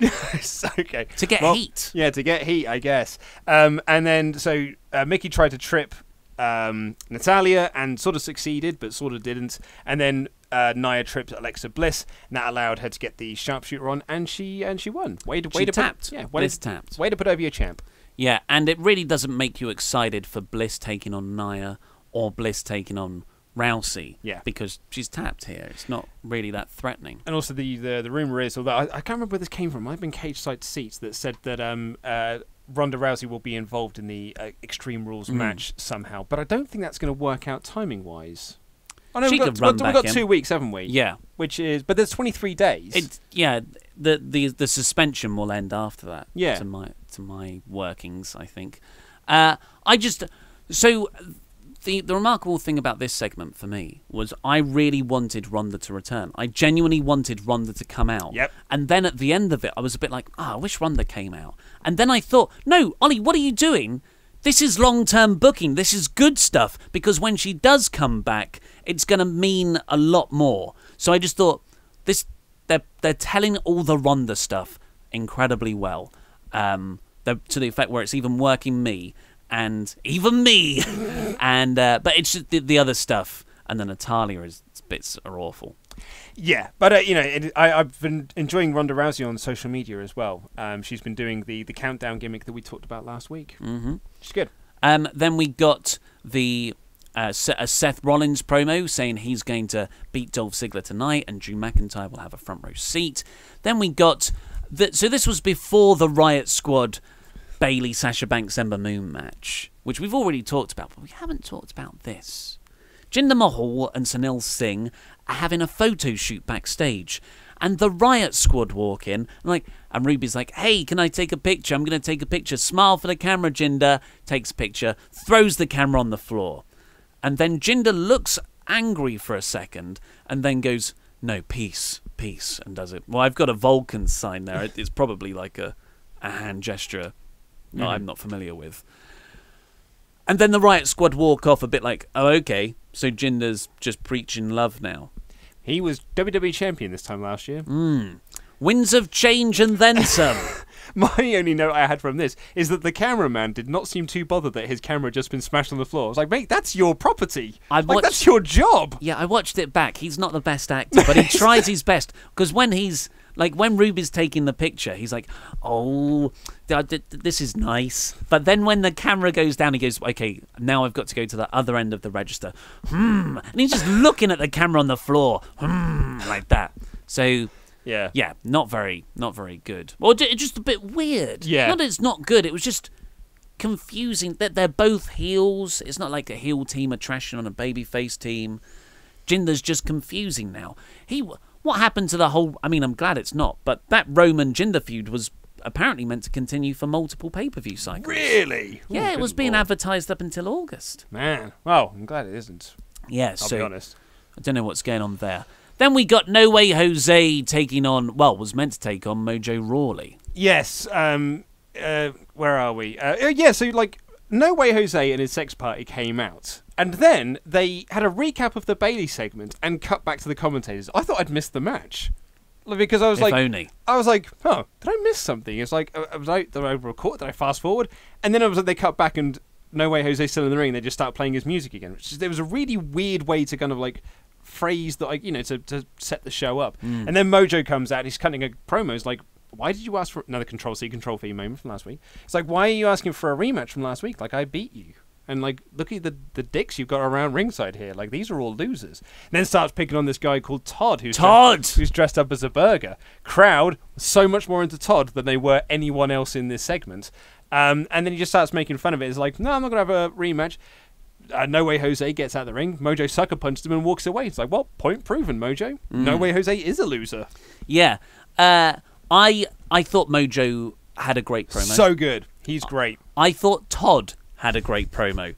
Okay. To get heat. Yeah, to get heat, I guess. And then, so Mickey tried to trip Natalya and sort of succeeded, but sort of didn't. And then Nia tripped Alexa Bliss, and that allowed her to get the sharpshooter on, and she won. She tapped. Bliss tapped. Way to put over your champ. Yeah, and it really doesn't make you excited for Bliss taking on Nia or Bliss taking on Rousey, because she's tapped here. It's not really that threatening. And also the rumor is, although I can't remember where this came from, it might have been Cage Side Seats that said that Ronda Rousey will be involved in the Extreme Rules match somehow, but I don't think that's going to work out timing wise. Oh no, we've got 2 weeks, haven't we? Yeah, but there's 23 days. The suspension will end after that. Yeah, to my workings, I think. The remarkable thing about this segment for me was I really wanted Ronda to return. I genuinely wanted Ronda to come out. Yep. And then at the end of it, I was a bit like, I wish Ronda came out. And then I thought, no, Ollie, what are you doing? This is long-term booking. This is good stuff, because when she does come back, it's going to mean a lot more. So I just thought, they're telling all the Ronda stuff incredibly well, to the effect where it's even working me. And even me, and but it's just the other stuff, and the Natalya bits are awful. Yeah, but I've been enjoying Ronda Rousey on social media as well. She's been doing the countdown gimmick that we talked about last week. Mm-hmm. She's good. Then we got the Seth Rollins promo saying he's going to beat Dolph Ziggler tonight, and Drew McIntyre will have a front row seat. Then we got so this was before the Riot Squad Bayley, Sasha Banks, Ember Moon match, which we've already talked about, but we haven't talked about this. Jinder Mahal and Sunil Singh are having a photo shoot backstage, and the Riot Squad walk in, and Ruby's like, hey, can I take a picture? I'm going to take a picture. Smile for the camera, Jinder. Takes a picture, throws the camera on the floor. And then Jinder looks angry for a second, and then goes, no, peace, and does it. Well, I've got a Vulcan sign there. It's probably like a hand gesture I'm not familiar with. And then the Riot Squad walk off a bit like, oh, okay, so Jinder's just preaching love now. He was WWE champion this time last year. Winds of change and then some. My only note I had from this is that the cameraman did not seem too bothered that his camera had just been smashed on the floor. I was like, mate, that's your property. That's your job. Yeah, I watched it back. He's not the best actor, but he tries his best. Because when Ruby's taking the picture, he's like, oh, this is nice. But then when the camera goes down, he goes, okay, now I've got to go to the other end of the register. And he's just looking at the camera on the floor. Like that. So... Yeah, not very good. Or just a bit weird. Yeah. Not that it's not good, it was just confusing. They're both heels. It's not like a heel team are trashing on a babyface team. Jinder's just confusing now. What happened to the whole... I mean, I'm glad it's not, but that Roman-Jinder feud was apparently meant to continue for multiple pay-per-view cycles. Really? Yeah, it was being advertised up until August. Man. Well, I'm glad it isn't. Yeah, I'll be honest. I don't know what's going on there. Then we got No Way Jose taking on, was meant to take on Mojo Rawley. Yes. Where are we? So No Way Jose and his sex party came out. And then they had a recap of the Bayley segment and cut back to the commentators. I thought I'd missed the match. Because I was only. I was like, oh, did I miss something? It's like, did I record? Did I fast forward? And then I was like, they cut back and No Way Jose's still in the ring. They just start playing his music again. There was a really weird way to kind of phrase that, to set the show up. And then Mojo comes out and he's cutting a promo. It's like, why did you ask for another Control-C, Control-V moment from last week? It's like, why are you asking for a rematch from last week? I beat you. And look at the dicks you've got around ringside here. These are all losers. And then starts picking on this guy called Todd, who's dressed up as a burger. Crowd was so much more into Todd than they were anyone else in this segment. And then he just starts making fun of it. It's like, no, I'm not going to have a rematch. No Way Jose gets out of the ring. Mojo sucker punched him and walks away. It's like, well, point proven, Mojo. No Way Jose is a loser. Yeah. I thought Mojo had a great promo. So good. He's great. I thought Todd had a great promo.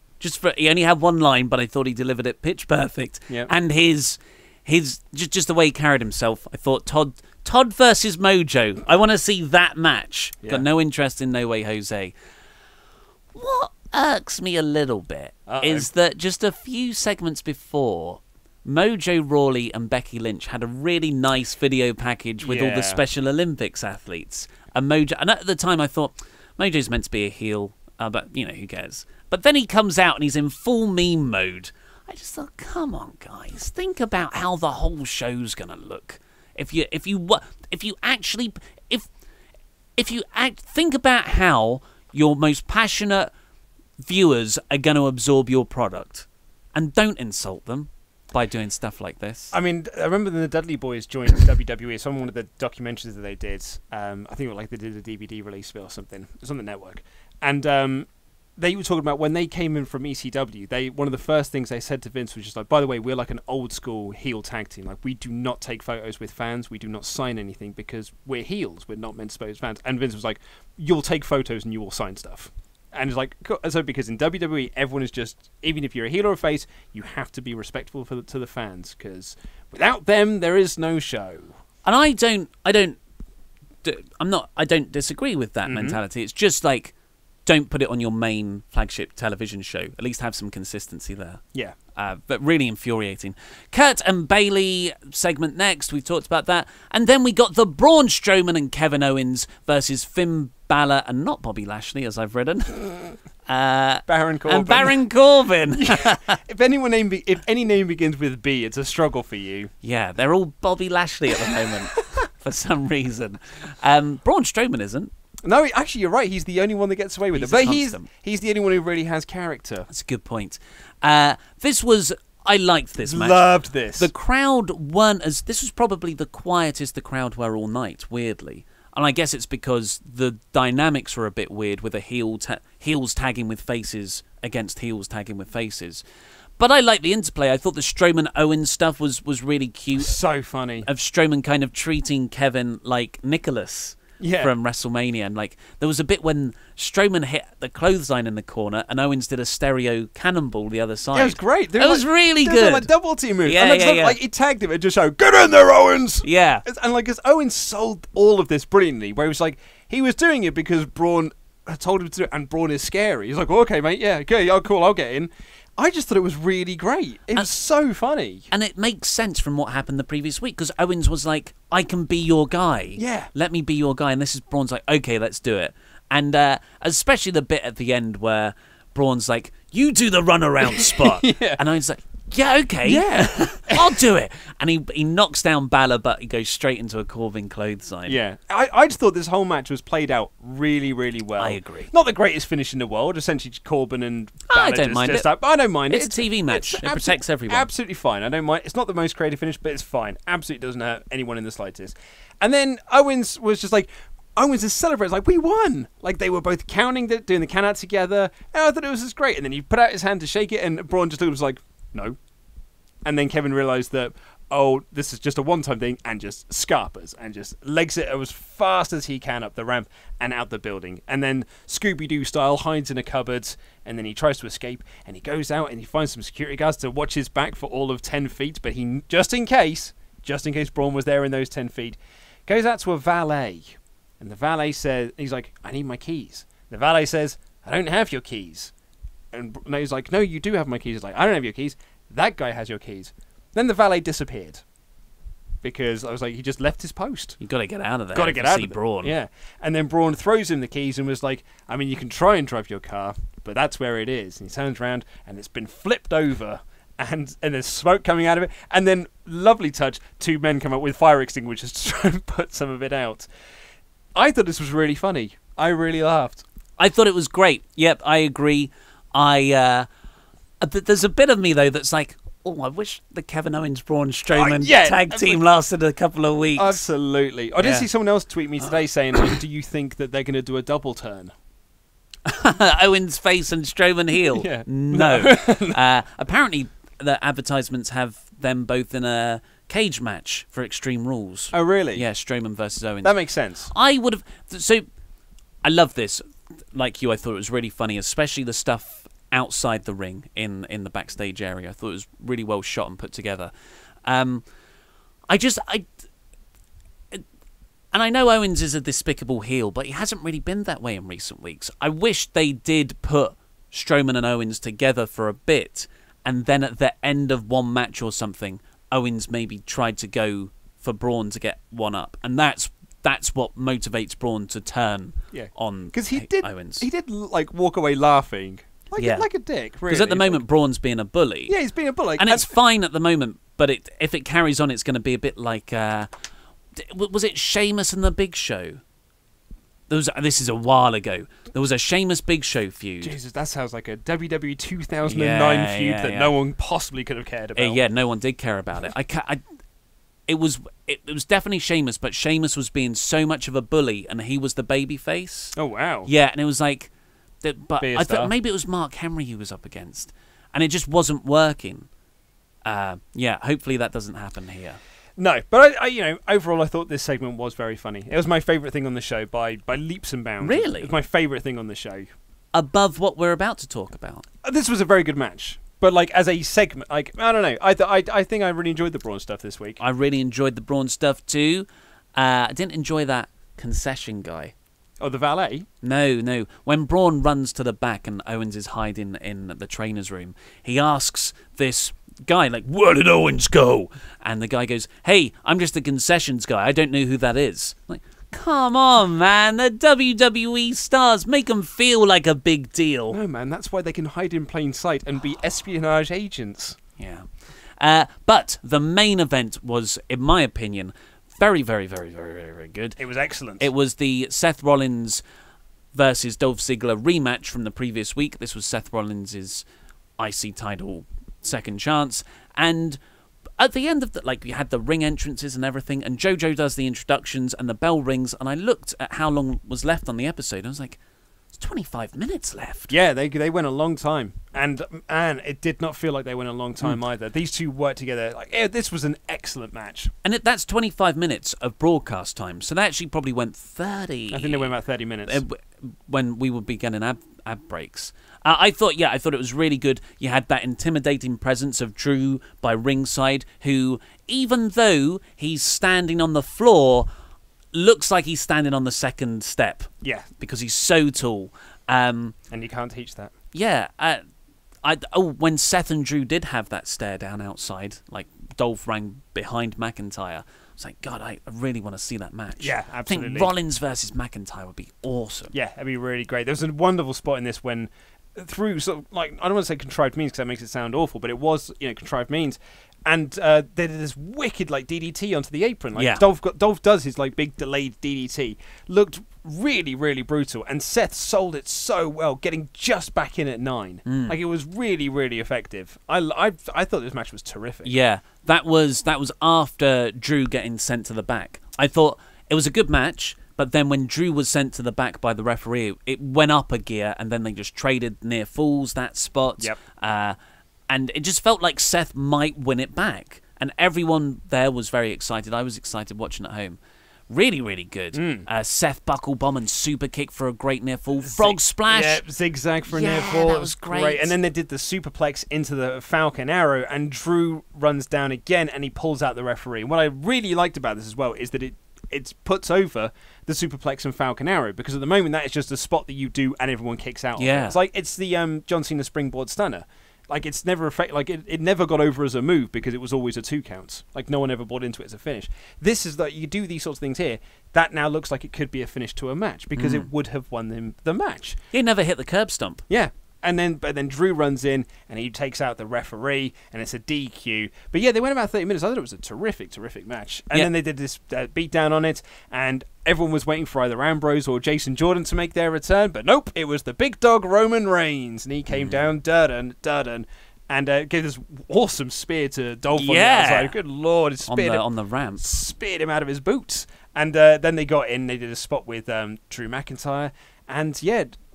He only had one line, but I thought he delivered it pitch perfect. Yep. And his just the way he carried himself, I thought Todd versus Mojo. I want to see that match. Yeah. Got no interest in No Way Jose. What irks me a little bit is that just a few segments before, Mojo Rawley and Becky Lynch had a really nice video package with all the Special Olympics athletes. And at the time I thought, Mojo's meant to be a heel, but, you know, who cares? But then he comes out and he's in full meme mode. I just thought, come on, guys, think about how the whole show's gonna look. Think about how your most passionate viewers are going to absorb your product, and don't insult them by doing stuff like this. I mean, I remember when the Dudley Boys joined WWE. It's on one of the documentaries that they did. I think it was like they did a DVD release of it or something. It was on the network, and they were talking about when they came in from ECW. One of the first things they said to Vince was just like, by the way, we're like an old school heel tag team. Like, we do not take photos with fans. We do not sign anything because we're heels. We're not meant to suppose fans. And Vince was like, you'll take photos and you will sign stuff. And it's like, cool. So because in WWE, everyone is just, even if you're a heel or a face, you have to be respectful to the fans, because without them, there is no show. And I don't disagree with that mentality. It's just like, don't put it on your main flagship television show. At least have some consistency there. Yeah. But really infuriating. Kurt and Bayley segment next. We've talked about that. And then we got the Braun Strowman and Kevin Owens versus Finn Balor and not Bobby Lashley, as I've written. Baron Corbin. And Baron Corbin. If any name begins with B, it's a struggle for you. Yeah, they're all Bobby Lashley at the moment for some reason. Braun Strowman isn't. No, actually, you're right. He's the only one that gets away with it. But he's the only one who really has character. That's a good point. I liked this match. Loved this. The crowd weren't as... This was probably the quietest the crowd were all night, weirdly. And I guess it's because the dynamics were a bit weird with a heels tagging with faces against heels tagging with faces. But I like the interplay. I thought the Strowman-Owens stuff was really cute. So funny. Of Strowman kind of treating Kevin like Nicholas. From WrestleMania, and like there was a bit when Strowman hit the clothesline in the corner and Owens did a stereo cannonball the other side. Yeah, it was great. It was really good. Like double team move. Yeah, and like he tagged him and just showed, get in there, Owens. Yeah, and like, because Owens sold all of this brilliantly, where he was like, he was doing it because Braun had told him to do it, and Braun is scary. He's like, well, okay, mate, yeah, okay, oh, cool, I'll get in. I just thought it was really great. It was so funny. And it makes sense from what happened the previous week, because Owens was like, I can be your guy. Yeah. Let me be your guy. And this is Braun's like, okay, let's do it. And especially the bit at the end where Braun's like, you do the runaround spot. Yeah. And Owens like, yeah, okay. Yeah. I'll do it. And he knocks down Balor, but he goes straight into a Corbin clothesline. Yeah. I just thought this whole match was played out really, really well. I agree. Not the greatest finish in the world. Essentially, Corbin and Balor I don't mind it. I don't mind it. It's a TV match. It protects everyone. Absolutely fine. I don't mind. It's not the most creative finish, but it's fine. Absolutely doesn't hurt anyone in the slightest. And then Owens was just like, Owens is celebrating, like, we won! Like, they were both counting, doing the count out together, and I thought it was just great. And then he put out his hand to shake it, and Braun just was like, no. And then Kevin realised that, oh, this is just a one-time thing, and just scarpers, and just legs it as fast as he can up the ramp and out the building. And then Scooby-Doo style hides in a cupboard, and then he tries to escape, and he goes out and he finds some security guards to watch his back for all of 10 feet, but he, just in case Braun was there in those 10 feet, goes out to a valet. And the valet says, he's like, I need my keys. The valet says, I don't have your keys. And he's like, no, you do have my keys. He's like, I don't have your keys. That guy has your keys. Then the valet disappeared. Because I was like, he just left his post. You got to get out of there. Got to get out of Braun. Yeah. And then Braun throws him the keys and was like, I mean, you can try and drive your car, but that's where it is. And he turns around and it's been flipped over. And there's smoke coming out of it. And then, lovely touch, two men come up with fire extinguishers to try and put some of it out. I thought this was really funny. I really laughed. I thought it was great. Yep, I agree. There's a bit of me, though, that's like, oh, I wish the Kevin Owens Braun Strowman tag team lasted a couple of weeks. Absolutely. I did see someone else tweet me today saying, do you think that they're going to do a double turn? Owens face and Strowman heel? Yeah. No. Apparently, the advertisements have them both in a cage match for Extreme Rules. Oh, really? Yeah, Strowman versus Owens. That makes sense. I would have... So, I love this. like you, I thought it was really funny, especially the stuff outside the ring in the backstage area. I thought it was really well shot and put together. And I know Owens is a despicable heel, but he hasn't really been that way in recent weeks. I wish they did put Strowman and Owens together for a bit, and then at the end of one match or something, Owens maybe tried to go for Braun to get one up, and that's what motivates Braun to turn on Owens. He did like walk away laughing, like a dick. Because at the moment, Braun's being a bully. Yeah, he's being a bully, and it's fine at the moment. But if it carries on, it's going to be a bit like. Was it Sheamus and the Big Show? This is a while ago. There was a Sheamus Big Show feud. Jesus, that sounds like a WWE 2009 feud that no one possibly could have cared about. Yeah, no one did care about it. It was definitely Sheamus, but Sheamus was being so much of a bully, and he was the baby face. Oh wow! Yeah, and it was like, but I thought maybe it was Mark Henry he was up against, and it just wasn't working. Hopefully that doesn't happen here. No, but I overall I thought this segment was very funny. It was my favourite thing on the show by leaps and bounds. Really? It was my favourite thing on the show. Above what we're about to talk about. This was a very good match. But like as a segment, like I don't know. I think I really enjoyed the Braun stuff this week. I really enjoyed the Braun stuff too. I didn't enjoy that concession guy. Oh, the valet? No. When Braun runs to the back and Owens is hiding in the trainer's room, he asks this guy, like, where did Owens go? And the guy goes, hey, I'm just a concessions guy. I don't know who that is. Like, come on, man. The WWE stars. Make them feel like a big deal. No, man. That's why they can hide in plain sight and be espionage agents. Yeah. But the main event was, in my opinion, very, very, very, very, very, very good. It was excellent. It was the Seth Rollins versus Dolph Ziggler rematch from the previous week. This was Seth Rollins' IC title second chance, and at the end of we had the ring entrances and everything, and JoJo does the introductions and the bell rings, and I looked at how long was left on the episode, and I was like, it's 25 minutes left. Yeah, they went a long time, and it did not feel like they went a long time either. These two worked together. This was an excellent match, and that's 25 minutes of broadcast time, so they actually probably went 30. I think they went about 30 minutes when we would be getting ad breaks. I thought it was really good. You had that intimidating presence of Drew by ringside, who, even though he's standing on the floor, looks like he's standing on the second step. Yeah. Because he's so tall. And you can't teach that. Yeah. When Seth and Drew did have that stare down outside, like Dolph ran behind McIntyre, I was like, God, I really want to see that match. Yeah, absolutely. I think Rollins versus McIntyre would be awesome. Yeah, it'd be really great. There was a wonderful spot in this when, through sort of I don't want to say contrived means because that makes it sound awful, but it was contrived means, and they did this wicked DDT onto the apron. Dolph does his big delayed DDT. Looked really, really brutal, and Seth sold it so well, getting just back in at 9. It was really, really effective. I thought this match was terrific. Yeah, that was after Drew getting sent to the back. I thought it was a good match. But then when Drew was sent to the back by the referee, it went up a gear, and then they just traded near falls that spot. Yep. And it just felt like Seth might win it back. And everyone there was very excited. I was excited watching at home. Really, really good. Seth buckle bomb and super kick for a great near fall. Frog splash. Yeah, zigzag for a near fall. That was great. And then they did the superplex into the Falcon Arrow, and Drew runs down again, and he pulls out the referee. And what I really liked about this as well is that it puts over the superplex and Falcon Arrow, because at the moment that is just a spot that you do and everyone kicks out. Yeah. It's the John Cena springboard stunner. It's never it never got over as a move because it was always a 2 counts. No one ever bought into it as a finish. This is that you do these sorts of things here. That now looks like it could be a finish to a match because it would have won them the match. He never hit the curb stomp. Yeah. But then Drew runs in and he takes out the referee, and it's a DQ. But yeah, they went about 30 minutes. I thought it was a terrific, terrific match. And then they did this beatdown on it, and everyone was waiting for either Ambrose or Jason Jordan to make their return. But nope, it was the big dog Roman Reigns, and he came down, dun and gave this awesome spear to Dolph on the outside. Good Lord, it on the ramp, speared him out of his boots. And then they got in. They did a spot with Drew McIntyre, and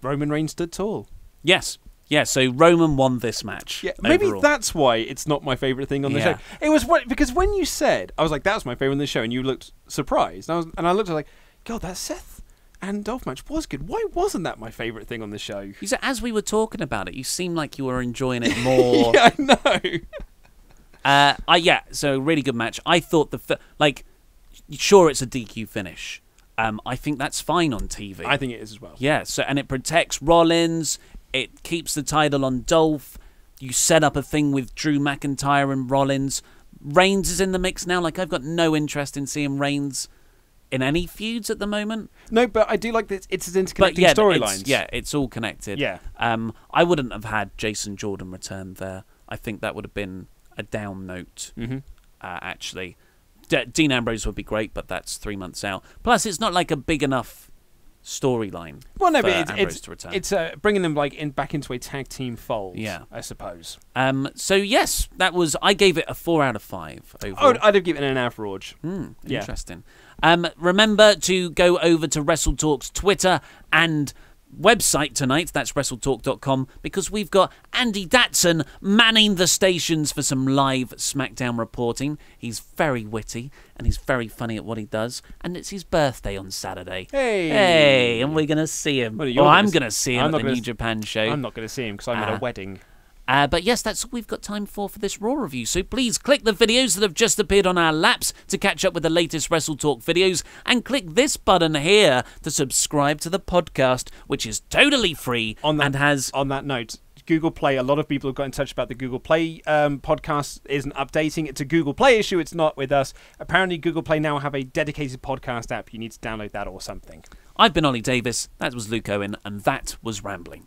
Roman Reigns stood tall. Yes. Yeah, so Roman won this match. Yeah, maybe that's why it's not my favourite thing on the show. It was because when you said, I was like, that's my favourite on the show, and you looked surprised. And I looked at God, that's Seth. and Dolph match was good. Why wasn't that my favourite thing on the show? You said, as we were talking about it, you seemed like you were enjoying it more. Yeah, I know. Yeah, so really good match. I thought sure, it's a DQ finish. I think that's fine on TV. I think it is as well. Yeah, and it protects Rollins. It keeps the title on Dolph. You set up a thing with Drew McIntyre and Rollins. Reigns is in the mix now. Like, I've got no interest in seeing Reigns in any feuds at the moment. No, but I do like that it's interconnecting storylines. Yeah, it's all connected. Yeah. I wouldn't have had Jason Jordan return there. I think that would have been a down note, actually. Dean Ambrose would be great, but that's 3 months out. Plus, it's not like a big enough storyline. Well, no, for but Ambrose to return. it's bringing them back into a tag team fold. Yeah, I suppose. So yes, I gave it a 4 out of 5 overall. I'd have given it an average. Interesting. Remember to go over to WrestleTalk's Twitter and website tonight, that's WrestleTalk.com, because we've got Andy Datson manning the stations for some live SmackDown reporting. He's very witty and he's very funny at what he does, and it's his birthday on Saturday. Hey, and we're going to see him. I'm going to see him at the New Japan show. I'm not going to see him because I'm at a wedding. But yes, that's all we've got time for this Raw review. So please click the videos that have just appeared on our laps to catch up with the latest WrestleTalk videos, and click this button here to subscribe to the podcast, which is totally free On that note, Google Play, a lot of people have got in touch about the Google Play podcast isn't updating. It's a Google Play issue. It's not with us. Apparently, Google Play now have a dedicated podcast app. You need to download that or something. I've been Ollie Davis, that was Luke Owen, and that was Rambling.